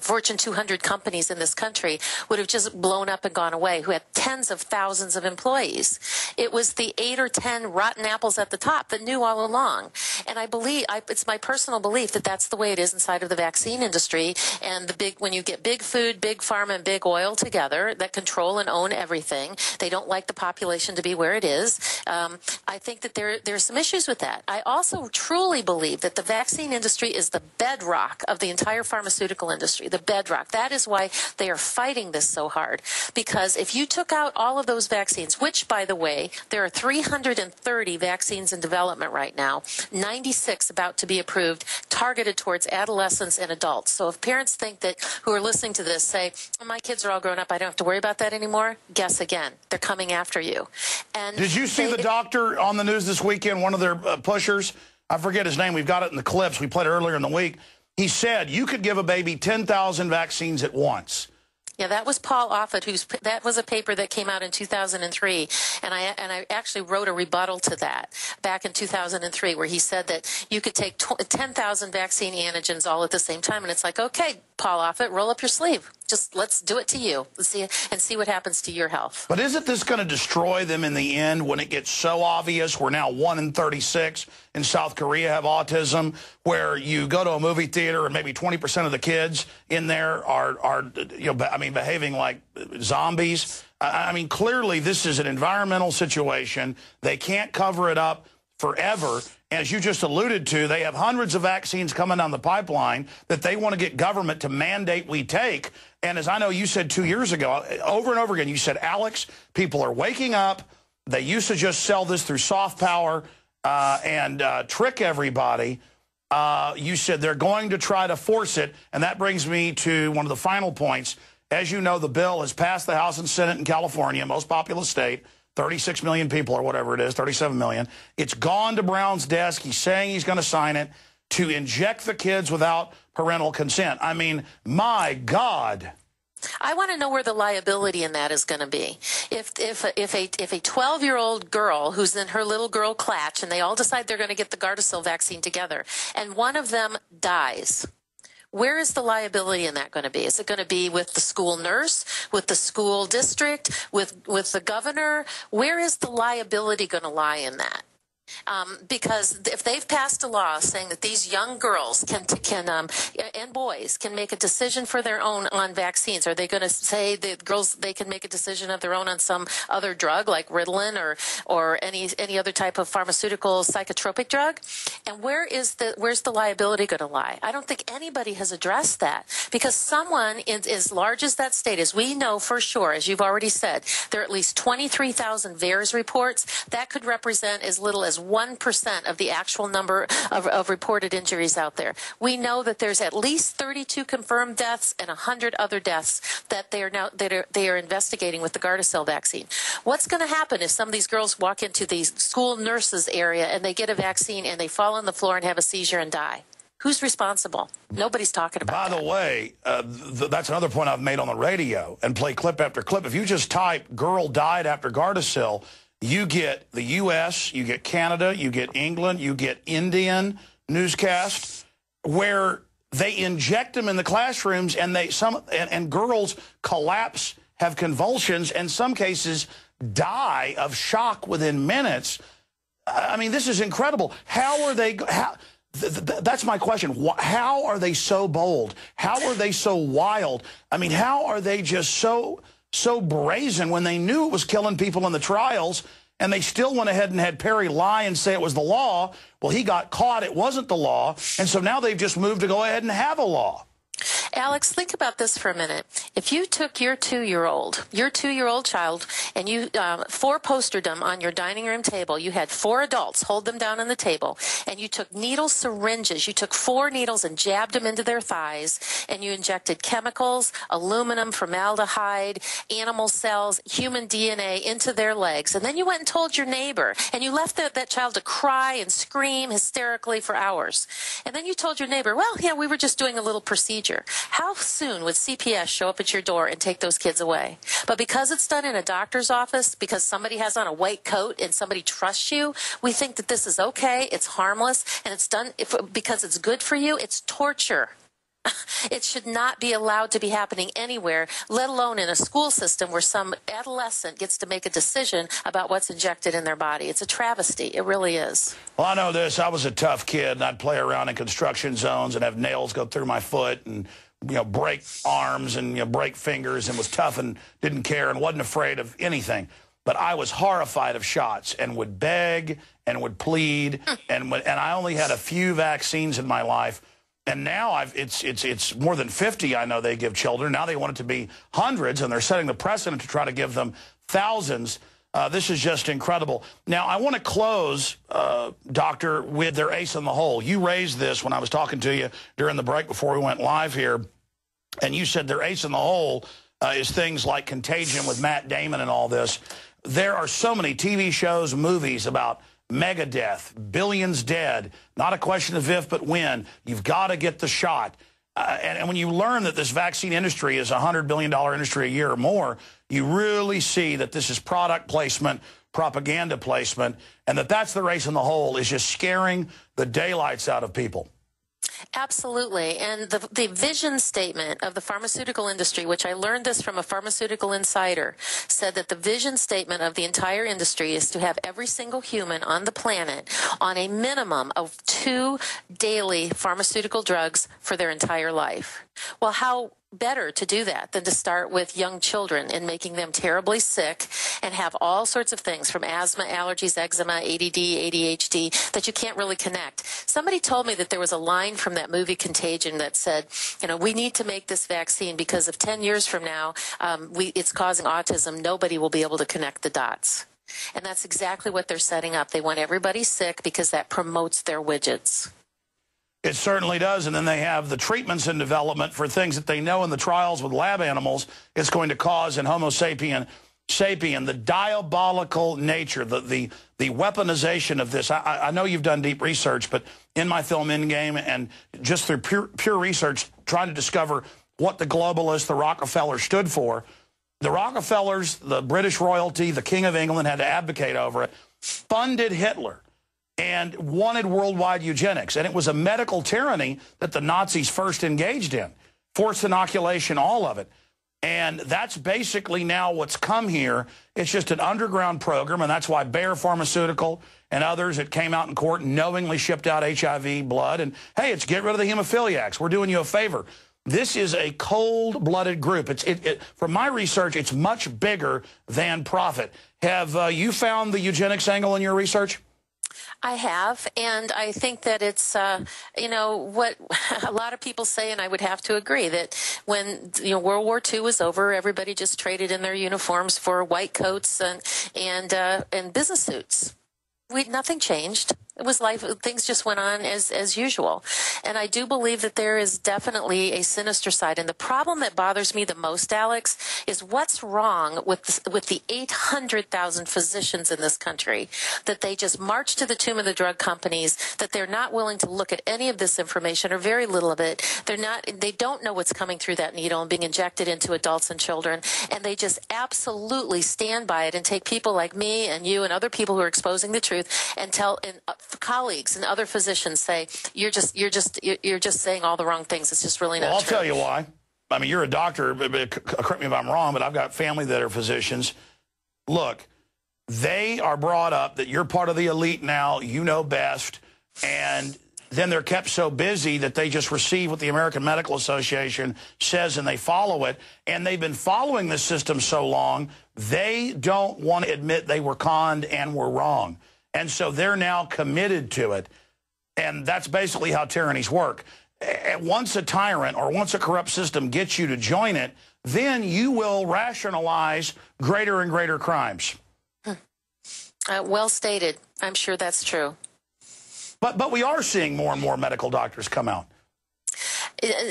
Fortune 200 companies in this country would have just blown up and gone away, who had tens of thousands of employees? It was the 8 or 10 rotten apples at the top that knew all along. And I believe, it's my personal belief that that's the way it is inside of the vaccine industry. And when you get big food, big pharma, and big oil together that control and own everything, they don't like the population to be where it is. I think that there's some issues with that. I also truly believe that the vaccine industry is the bedrock of the entire pharmaceutical industry, the bedrock. That is why they are fighting this so hard. Because if you took out all of those vaccines, which, by the way, there are 330 vaccines in development right now, 96 about to be approved, targeted towards adolescents and adults. So if parents think that, who are listening to this, say, my kids are all grown up, I don't have to worry about that anymore, guess again. They're coming after you. And did you see the doctor on the news this weekend, one of their pushers? I forget his name. We've got it in the clips. We played it earlier in the week. He said you could give a baby 10,000 vaccines at once. Yeah, that was Paul Offit, that was a paper that came out in 2003, and I actually wrote a rebuttal to that back in 2003, where he said that you could take 10,000 vaccine antigens all at the same time, and it's like, okay, Paul Offit, roll up your sleeve. Just let's do it to you. Let's see what happens to your health. But isn't this going to destroy them in the end when it gets so obvious? We're now 1 in 36 in South Korea have autism, where you go to a movie theater and maybe 20% of the kids in there are behaving like zombies. I mean, clearly this is an environmental situation. They can't cover it up forever. As you just alluded to, they have hundreds of vaccines coming down the pipeline that they want to get government to mandate we take. And as I know you said 2 years ago, over and over again, you said, Alex, people are waking up. They used to just sell this through soft power and trick everybody. You said they're going to try to force it. And that brings me to one of the final points. As you know, the bill has passed the House and Senate in California, most populous state. 36 million people or whatever it is, 37 million. It's gone to Brown's desk. He's saying he's going to sign it to inject the kids without parental consent. I mean, my God. I want to know where the liability in that is going to be. If a 12-year-old girl who's in her little girl clutch and they all decide they're going to get the Gardasil vaccine together and one of them dies, where is the liability in that going to be? Is it going to be with the school nurse, with the school district, with the governor? Where is the liability going to lie in that? Because if they've passed a law saying that these young girls and boys can make a decision for their own on vaccines, are they going to say that girls, they can make a decision of their own on some other drug like Ritalin or any other type of pharmaceutical psychotropic drug? And where's the liability going to lie? I don't think anybody has addressed that, because someone as large as that state, as we know for sure, as you've already said, there are at least 23,000 VAERS reports. That could represent as little as 1% of the actual number of reported injuries out there. We know that there's at least 32 confirmed deaths and 100 other deaths that they are investigating with the Gardasil vaccine. What's going to happen if some of these girls walk into the school nurses area and they get a vaccine and they fall on the floor and have a seizure and die? Who's responsible? Nobody's talking about that. By the way, that's another point I've made on the radio and play clip after clip. If you just type "girl died after Gardasil," you get the U.S., you get Canada, you get England, you get Indian newscast, where They inject them in the classrooms, and and girls collapse, have convulsions, and some cases die of shock within minutes. I mean, this is incredible. How are they? That's my question. How are they so bold? How are they so wild? I mean, how are they just so brazen when they knew it was killing people in the trials, and they still went ahead and had Perry lie and say it was the law? Well, he got caught. It wasn't the law. And so now they've just moved to go ahead and have a law. Alex, think about this for a minute. If you took your two-year-old child, and you four-postered them on your dining room table, you had 4 adults hold them down on the table, and you took needle syringes, you took 4 needles and jabbed them into their thighs, and you injected chemicals, aluminum, formaldehyde, animal cells, human DNA into their legs, and then you went and told your neighbor, and you left that child to cry and scream hysterically for hours. And then you told your neighbor, well, yeah, we were just doing a little procedure. How soon would CPS show up at your door and take those kids away? But because it's done in a doctor's office, because somebody has on a white coat and somebody trusts you, we think that this is okay, it's harmless, and it's done because it's good for you. It's torture. It should not be allowed to be happening anywhere, let alone in a school system where some adolescent gets to make a decision about what's injected in their body. It's a travesty. It really is. Well, I know this. I was a tough kid, and I'd play around in construction zones and have nails go through my foot and, break arms and, break fingers, and was tough and didn't care and wasn't afraid of anything. But I was horrified of shots and would beg and would plead, and I only had a few vaccines in my life. And now it's more than 50, I know they give children. Now they want it to be hundreds, and they're setting the precedent to try to give them thousands. This is just incredible. Now, I want to close, Doctor, with their ace in the hole. You raised this when I was talking to you during the break before we went live here, and you said their ace in the hole is things like Contagion with Matt Damon and all this. There are so many TV shows, movies about mega death, billions dead, not a question of if but when. You've got to get the shot. And when you learn that this vaccine industry is a $100 billion industry a year or more, you really see that this is product placement, propaganda placement, and that's the race in the hole, is just scaring the daylights out of people. Absolutely. And the vision statement of the pharmaceutical industry, which I learned this from a pharmaceutical insider, said that the vision statement of the entire industry is to have every single human on the planet on a minimum of 2 daily pharmaceutical drugs for their entire life. Well, how better to do that than to start with young children and making them terribly sick and have all sorts of things from asthma, allergies, eczema, ADD, ADHD that you can't really connect. Somebody told me that there was a line from that movie Contagion that said, we need to make this vaccine because if 10 years from now it's causing autism, nobody will be able to connect the dots. And that's exactly what they're setting up. They want everybody sick because that promotes their widgets. It certainly does, and then they have the treatments in development for things that they know in the trials with lab animals it's going to cause in Homo sapien, the diabolical nature, the weaponization of this. I know you've done deep research, but in my film Endgame and just through pure research, trying to discover what the globalists, the Rockefellers, stood for, the Rockefellers, the British royalty, the King of England had to advocate over it, funded Hitler, and wanted worldwide eugenics. And it was a medical tyranny that the Nazis first engaged in. Forced inoculation, all of it. And that's basically now what's come here. It's just an underground program, and that's why Bayer Pharmaceutical and others that came out in court knowingly shipped out HIV blood. And, hey, it's get rid of the hemophiliacs. We're doing you a favor. This is a cold-blooded group. From my research, it's much bigger than profit. Have you found the eugenics angle in your research? I have, and I think that it's, what a lot of people say, and I would have to agree, that when World War II was over, everybody just traded in their uniforms for white coats and business suits. Nothing changed. It was life. Things just went on as usual. And I do believe that there is definitely a sinister side. And the problem that bothers me the most, Alex, is what's wrong with the 800,000 physicians in this country, that they just march to the tomb of the drug companies, that they're not willing to look at any of this information or very little of it. They don't know what's coming through that needle and being injected into adults and children. And they just absolutely stand by it and take people like me and you and other people who are exposing the truth and colleagues and other physicians say, you're just saying all the wrong things. It's just really not true. I'll tell you why. I mean, you're a doctor, but correct me if I'm wrong, but I've got family that are physicians. Look, they are brought up that you're part of the elite now, you know best, and then they're kept so busy that they just receive what the American Medical Association says and they follow it. And they've been following this system so long, they don't want to admit they were conned and were wrong. And so they're now committed to it. And that's basically how tyrannies work. Once a tyrant or once a corrupt system gets you to join it, then you will rationalize greater and greater crimes. Well stated. I'm sure that's true. But we are seeing more and more medical doctors come out.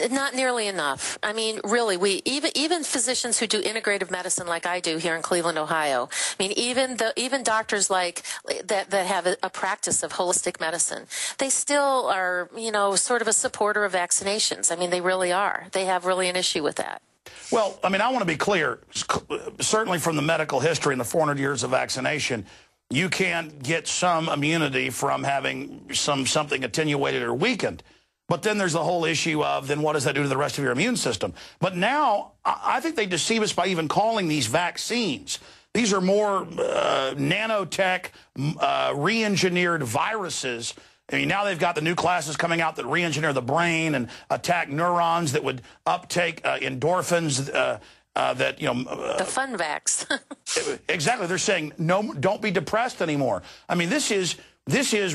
Not nearly enough. I mean, really, even physicians who do integrative medicine like I do here in Cleveland, Ohio. I mean, even doctors like that have a practice of holistic medicine, they still are, sort of a supporter of vaccinations. I mean, they really are. They have really an issue with that. Well, I mean, I want to be clear. Certainly from the medical history and the 400 years of vaccination, you can get some immunity from having something attenuated or weakened. But then there's the whole issue of, then what does that do to the rest of your immune system? But now, I think they deceive us by even calling these vaccines. These are more nanotech, re-engineered viruses. I mean, now they've got the new classes coming out that re-engineer the brain and attack neurons that would uptake endorphins the fun vax. Exactly. They're saying, no, don't be depressed anymore. I mean, this is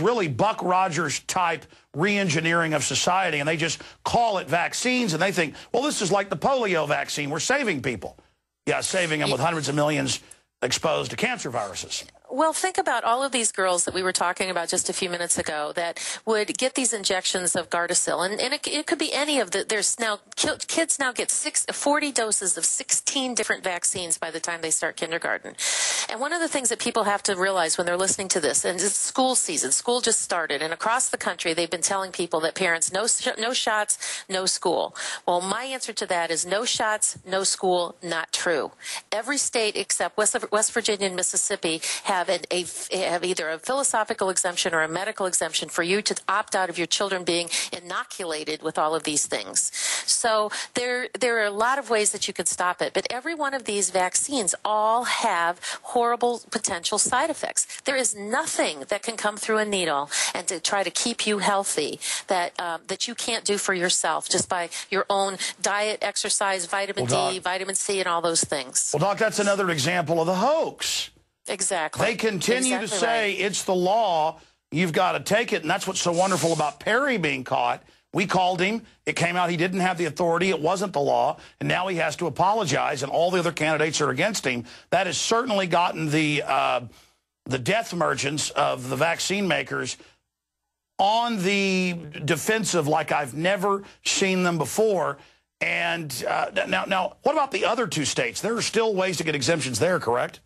really Buck Rogers type re-engineering of society, and they just call it vaccines, and they think, well, this is like the polio vaccine. We're saving people. Yeah, saving them with hundreds of millions exposed to cancer viruses. Well, think about all of these girls that we were talking about just a few minutes ago that would get these injections of Gardasil. And it could be any of the, there's now, kids now get 40 doses of 16 different vaccines by the time they start kindergarten. And one of the things that people have to realize when they're listening to this, and it's school season, school just started, and across the country they've been telling people that parents, no shots, no school. Well, my answer to that is no shots, no school, not true. Every state except West Virginia and Mississippi have either a philosophical exemption or a medical exemption for you to opt out of your children being inoculated with all of these things. So there are a lot of ways that you could stop it, but every one of these vaccines all have horrible potential side effects. There is nothing that can come through a needle and to try to keep you healthy that you can't do for yourself just by your own diet, exercise, vitamin D, vitamin C, and all those things. Well, Doc, that's another example of the hoax. Exactly. They continue to say it's the law. You've got to take it. And that's what's so wonderful about Perry being caught. We called him. It came out he didn't have the authority. It wasn't the law. And now he has to apologize. And all the other candidates are against him. That has certainly gotten the death merchants of the vaccine makers on the defensive like I've never seen them before. And now, what about the other two states? There are still ways to get exemptions there, correct?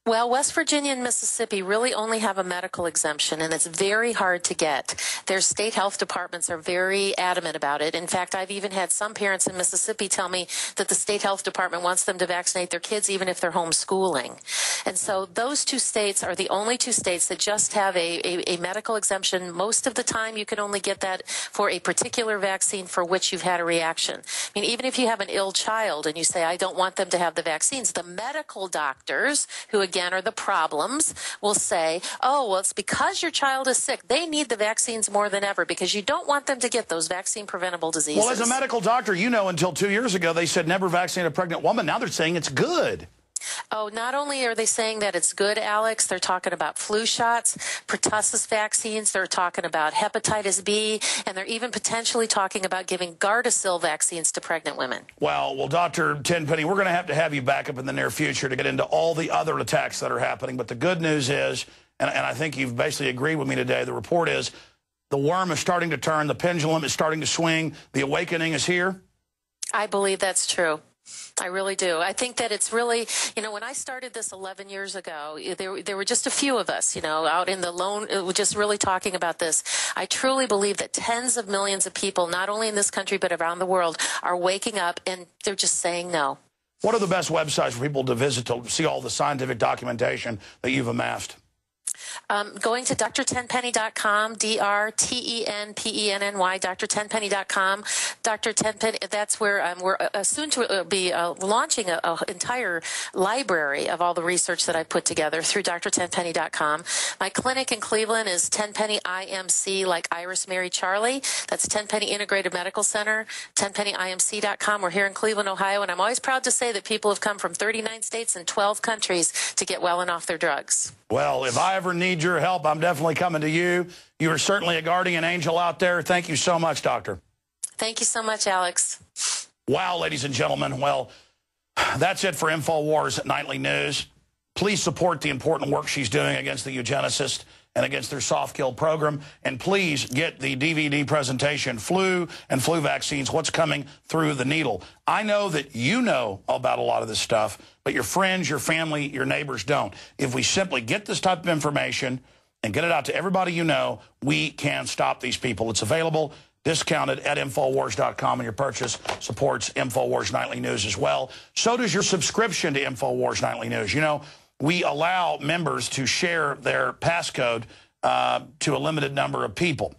Well, West Virginia and Mississippi really only have a medical exemption, and it's very hard to get. Their state health departments are very adamant about it. In fact, I've even had some parents in Mississippi tell me that the state health department wants them to vaccinate their kids even if they're homeschooling. And so those two states are the only two states that just have a medical exemption. Most of the time, you can only get that for a particular vaccine for which you've had a reaction. I mean, even if you have an ill child and you say, I don't want them to have the vaccines, the medical doctors, who again are the problems, will say, oh, well, it's because your child is sick. They need the vaccines more than ever because you don't want them to get those vaccine-preventable diseases. Well, as a medical doctor, you know, until 2 years ago, they said never vaccinate a pregnant woman. Now they're saying it's good. Oh, not only are they saying that it's good, Alex, they're talking about flu shots, pertussis vaccines, they're talking about hepatitis B, and they're even potentially talking about giving Gardasil vaccines to pregnant women. Well, Dr. Tenpenny, we're going to have you back up in the near future to get into all the other attacks that are happening. But the good news is, and I think you've basically agreed with me today, the report is the worm is starting to turn, the pendulum is starting to swing, the awakening is here. I believe that's true. I really do. I think that it's really, you know, when I started this 11 years ago, there were just a few of us, you know, out in the lone, just really talking about this. I truly believe that tens of millions of people, not only in this country, but around the world, are waking up and they're just saying no. What are the best websites for people to visit to see all the scientific documentation that you've amassed? Going to drtenpenny.com, DRTENPENNY, drtenpenny.com. Dr. Tenpenny, that's where we're soon to be launching an entire library of all the research that I put together through drtenpenny.com. My clinic in Cleveland is Tenpenny IMC, like Iris, Mary, Charlie. That's Tenpenny Integrated Medical Center, tenpennyimc.com. We're here in Cleveland, Ohio, and I'm always proud to say that people have come from 39 states and 12 countries to get well and off their drugs. Well, if I ever need your help, I'm definitely coming to you. You are certainly a guardian angel out there. Thank you so much, Doctor. Thank you so much, Alex. Wow, ladies and gentlemen. Well, that's it for InfoWars Nightly News. Please support the important work she's doing against the eugenicists and against their soft kill program. And please get the DVD presentation, Flu and Flu Vaccines, What's Coming Through the Needle. I know that you know about a lot of this stuff, but your friends, your family, your neighbors don't. If we simply get this type of information and get it out to everybody you know, we can stop these people. It's available, discounted at Infowars.com, and your purchase supports Infowars Nightly News as well. So does your subscription to Infowars Nightly News. You know, we allow members to share their passcode to a limited number of people.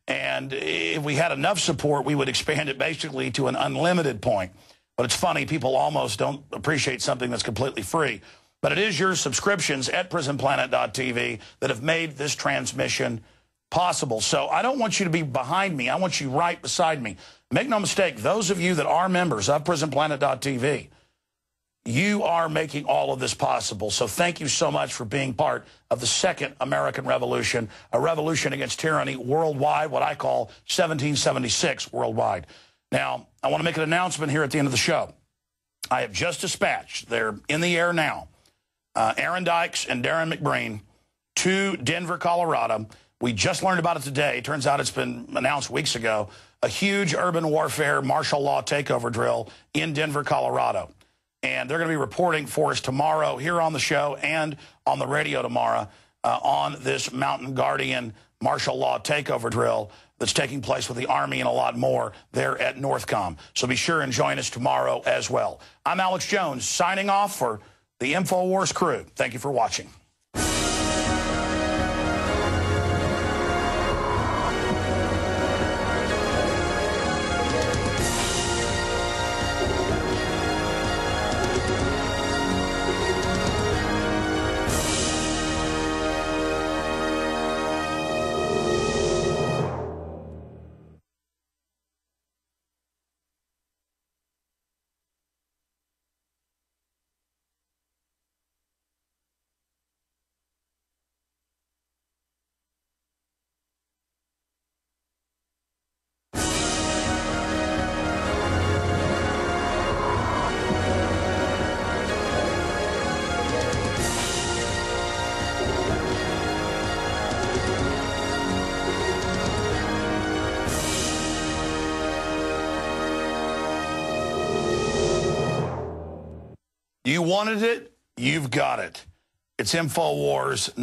And if we had enough support, we would expand it basically to an unlimited point. But it's funny, people almost don't appreciate something that's completely free. But it is your subscriptions at prisonplanet.tv that have made this transmission possible. So I don't want you to be behind me. I want you right beside me. Make no mistake, those of you that are members of prisonplanet.tv, you are making all of this possible. So thank you so much for being part of the second American Revolution, a revolution against tyranny worldwide, what I call 1776 worldwide. Now, I want to make an announcement here at the end of the show. I have just dispatched, they're in the air now, Aaron Dykes and Darren McBreen to Denver, Colorado. We just learned about it today. Turns out it's been announced weeks ago. A huge urban warfare martial law takeover drill in Denver, Colorado. And they're going to be reporting for us tomorrow here on the show and on the radio tomorrow on this Mountain Guardian martial law takeover drill that's taking place with the Army and a lot more there at Northcom. So be sure and join us tomorrow as well. I'm Alex Jones, signing off for the InfoWars crew. Thank you for watching. You wanted it, you've got it. It's InfoWars.